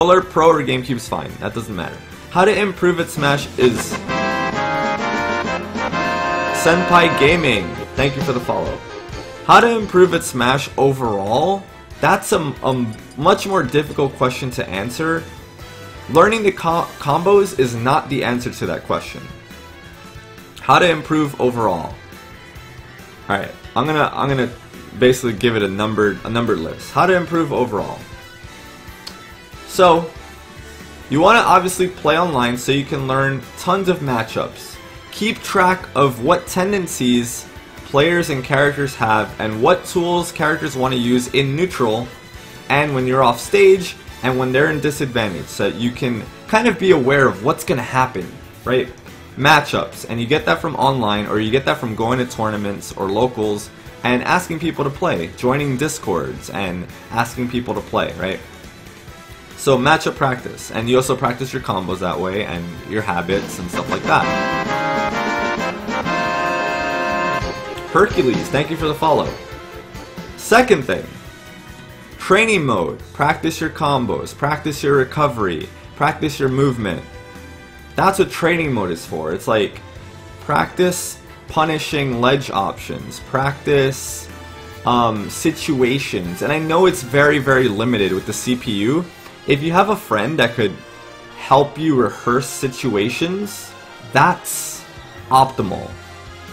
controller, Pro or GameCube's fine. That doesn't matter. How to improve at Smash is Senpai Gaming. Thank you for the follow. How to improve at Smash overall? That's a much more difficult question to answer. Learning the combos is not the answer to that question. How to improve overall? All right, I'm gonna basically give it a numbered list. How to improve overall. So, you want to obviously play online so you can learn tons of matchups. Keep track of what tendencies players and characters have and what tools characters want to use in neutral and when you're off stage and when they're in disadvantage, so you can kind of be aware of what's going to happen, right? Matchups, and you get that from online, or you get that from going to tournaments or locals and asking people to play, joining discords and asking people to play, right? So matchup practice, and you also practice your combos that way and your habits and stuff like that. Hercules, thank you for the follow. Second thing, training mode. Practice your combos, practice your recovery, practice your movement. That's what training mode is for. It's like practice punishing ledge options, practice situations. And I know it's very, very limited with the CPU. If you have a friend that could help you rehearse situations, that's optimal.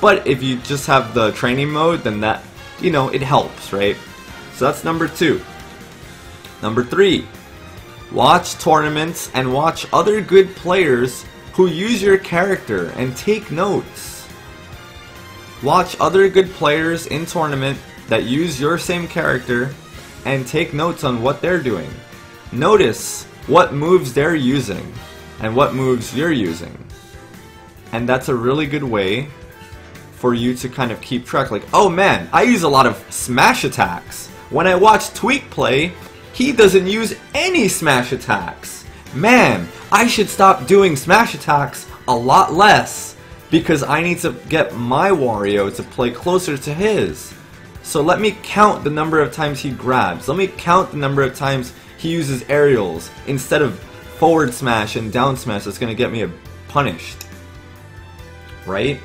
But if you just have the training mode, then that, you know, it helps, right? So that's number 2. Number 3, watch tournaments and watch other good players who use your character and take notes. Watch other good players in tournament that use your same character and take notes on what they're doing. Notice what moves they're using and what moves you're using. And that's a really good way for you to kind of keep track. Like, oh man, I use a lot of smash attacks. When I watch Tweak play, he doesn't use any smash attacks. Man, I should stop doing smash attacks a lot less because I need to get my Wario to play closer to his. So let me count the number of times he grabs. Let me count the number of times he uses aerials instead of forward smash and down smash that's going to get me punished. Right?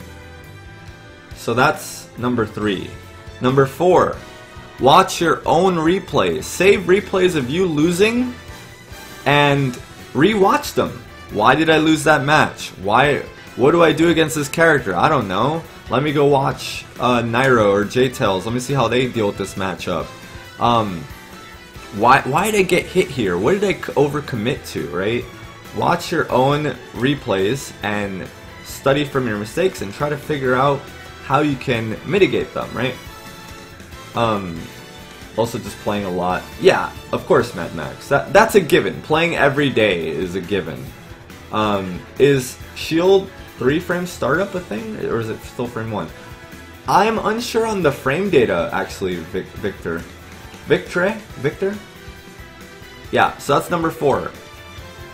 So that's number 3. Number 4. Watch your own replays. Save replays of you losing and re-watch them. Why did I lose that match? What do I do against this character? I don't know. Let me go watch Nairo or J-Tails. Let me see how they deal with this matchup. Why did I get hit here? What did I overcommit to, right? Watch your own replays and study from your mistakes and try to figure out how you can mitigate them, right? Also just playing a lot. Yeah, of course, Mad Max. That's a given. Playing every day is a given. Is Shield 3-frame startup a thing? Or is it still frame 1? I'm unsure on the frame data, actually, Victor. Victor? Yeah, so that's number 4.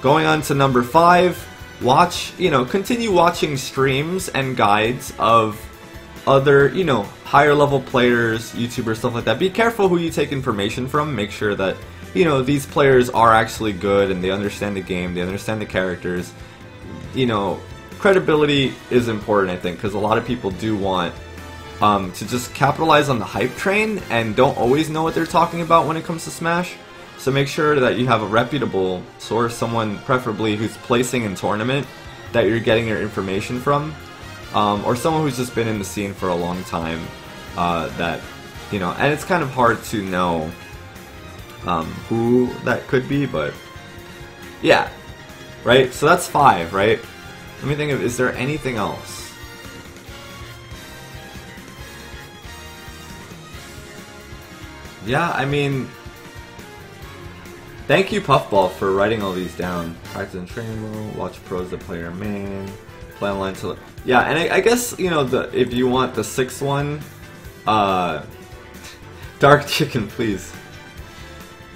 Going on to number 5, continue watching streams and guides of other, higher level players, YouTubers, stuff like that. Be careful who you take information from. Make sure that, these players are actually good and they understand the game, they understand the characters. Credibility is important, I think, because a lot of people do want to just capitalize on the hype train and don't always know what they're talking about when it comes to Smash. So make sure that you have a reputable source, someone preferably who's placing in tournament that you're getting your information from. Or someone who's just been in the scene for a long time, and it's kind of hard to know who that could be, but yeah, right? So that's 5, right? Let me think of, is there anything else? Yeah, I mean, thank you Puffball for writing all these down. Practice and training mode, watch pros that play your main. Play online to, yeah, and I guess if you want the 6th one, Dark Chicken, please.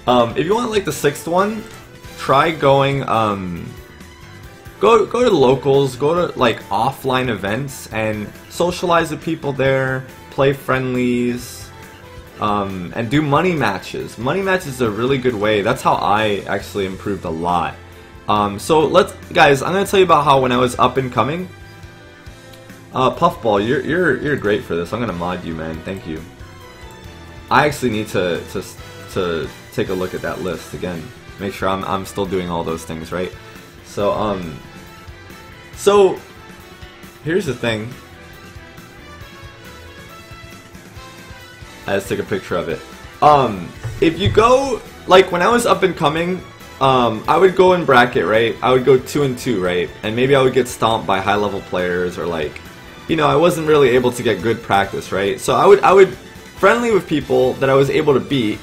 If you want like the 6th one, try going go to locals, go to like offline events and socialize with people there, play friendlies, And do money matches. Money matches is a really good way. That's how I actually improved a lot. So guys, I'm gonna tell you about how when I was up and coming. Puffball, you're great for this. I'm gonna mod you, man. Thank you. I actually need to take a look at that list again. Make sure I'm still doing all those things right. So so here's the thing. I just took a picture of it. If you go, like when I was up and coming, I would go in bracket, right? I would go 2 and 2, right? And maybe I would get stomped by high level players, or like, you know, I wasn't really able to get good practice, right? So I would friendly with people that I was able to beat,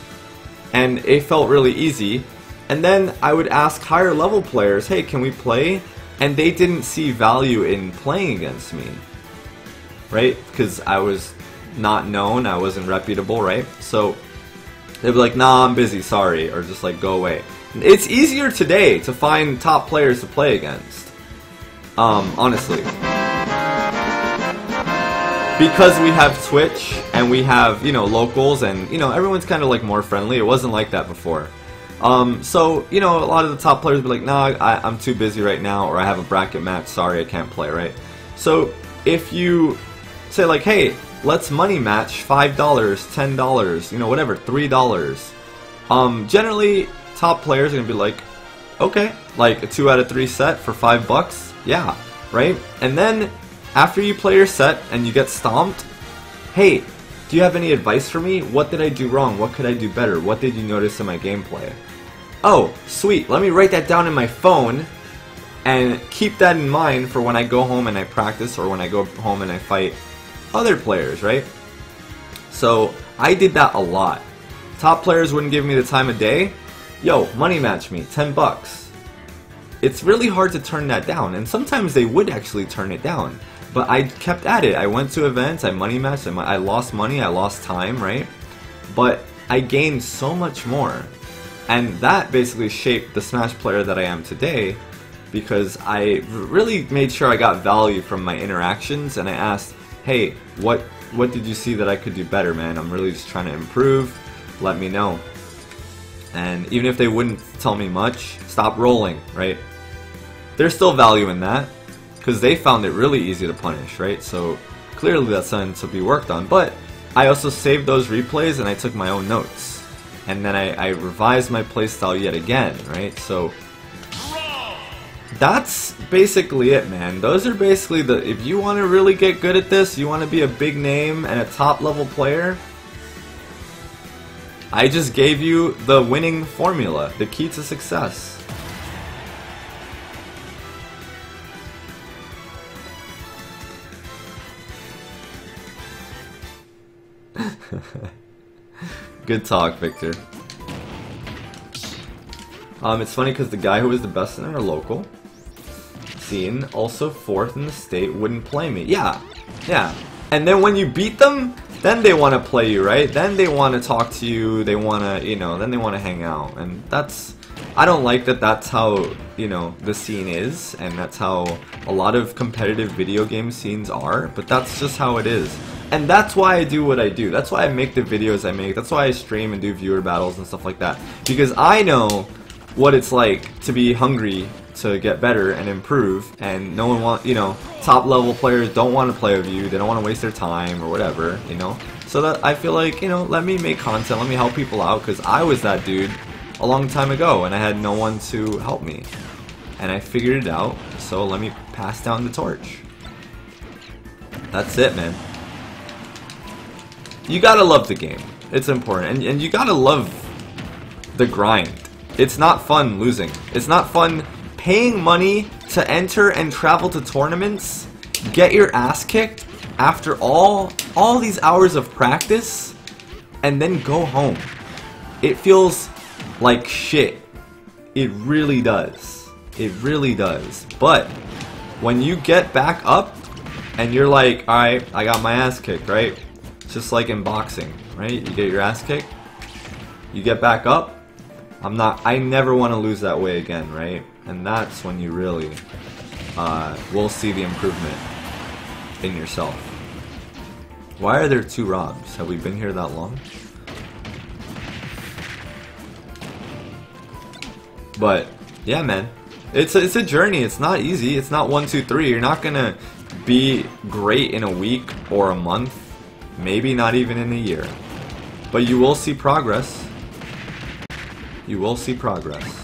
and it felt really easy. And then I would ask higher level players, hey, can we play? And they didn't see value in playing against me, right? Because I was not known, I wasn't reputable, right? So they'd be like, nah, I'm busy, sorry, or just like go away. It's easier today to find top players to play against, honestly, because we have Twitch and we have, you know, locals, and you know, everyone's kind of like more friendly. It wasn't like that before. So you know, a lot of the top players would be like, nah, I'm too busy right now, or I have a bracket match, sorry, I can't play, right? So if you say like, hey, let's money match $5, $10, you know, whatever, $3. Generally, top players are gonna be like, okay, like a 2 out of 3 set for $5, yeah, right? And then after you play your set and you get stomped, hey, do you have any advice for me? What did I do wrong? What could I do better? What did you notice in my gameplay? Oh, sweet, let me write that down in my phone and keep that in mind for when I go home and I practice, or when I go home and I fight other players, right? So I did that a lot. Top players wouldn't give me the time of day. Yo, money match me, $10. It's really hard to turn that down, and sometimes they would actually turn it down. But I kept at it. I went to events, I money matched, I lost money, I lost time, right? But I gained so much more. And that basically shaped the Smash player that I am today, because I really made sure I got value from my interactions, and I asked, hey, what did you see that I could do better, man? I'm really just trying to improve. Let me know. And even if they wouldn't tell me much, stop rolling, right? There's still value in that, because they found it really easy to punish, right? So clearly that's something to be worked on. But I also saved those replays and I took my own notes. And then I revised my playstyle yet again, right? So that's basically it, man. Those are basically if you want to really get good at this, you want to be a big name and a top level player, I just gave you the winning formula, the key to success. Good talk, Victor. It's funny because the guy who was the best in our local scene, also 4th in the state, wouldn't play me. Yeah. And then when you beat them, then they want to play you, right? Then they want to talk to you, they want to, you know, then they want to hang out. And that's, I don't like that that's how, you know, the scene is, and that's how a lot of competitive video game scenes are, but that's just how it is. And that's why I do what I do. That's why I make the videos I make. That's why I stream and do viewer battles and stuff like that. Because I know what it's like to be hungry to get better and improve, and no one you know, top level players don't want to play with you, they don't want to waste their time or whatever, you know. So that I feel like, you know, let me make content, let me help people out, because I was that dude a long time ago and I had no one to help me. And I figured it out, so let me pass down the torch. That's it, man. You gotta love the game. It's important. And you gotta love the grind. It's not fun losing. It's not fun paying money to enter and travel to tournaments, get your ass kicked after all these hours of practice, and then go home. It feels like shit. It really does. It really does. But when you get back up and you're like, alright, I got my ass kicked, right? Just like in boxing, right? You get your ass kicked, you get back up. I never want to lose that way again, right? And that's when you really will see the improvement in yourself. Why are there 2 Robs? Have we been here that long? But yeah, man, it's a journey. It's not easy. It's not 1, 2, 3. You're not gonna be great in a week or a month, maybe not even in a year. But you will see progress. You will see progress.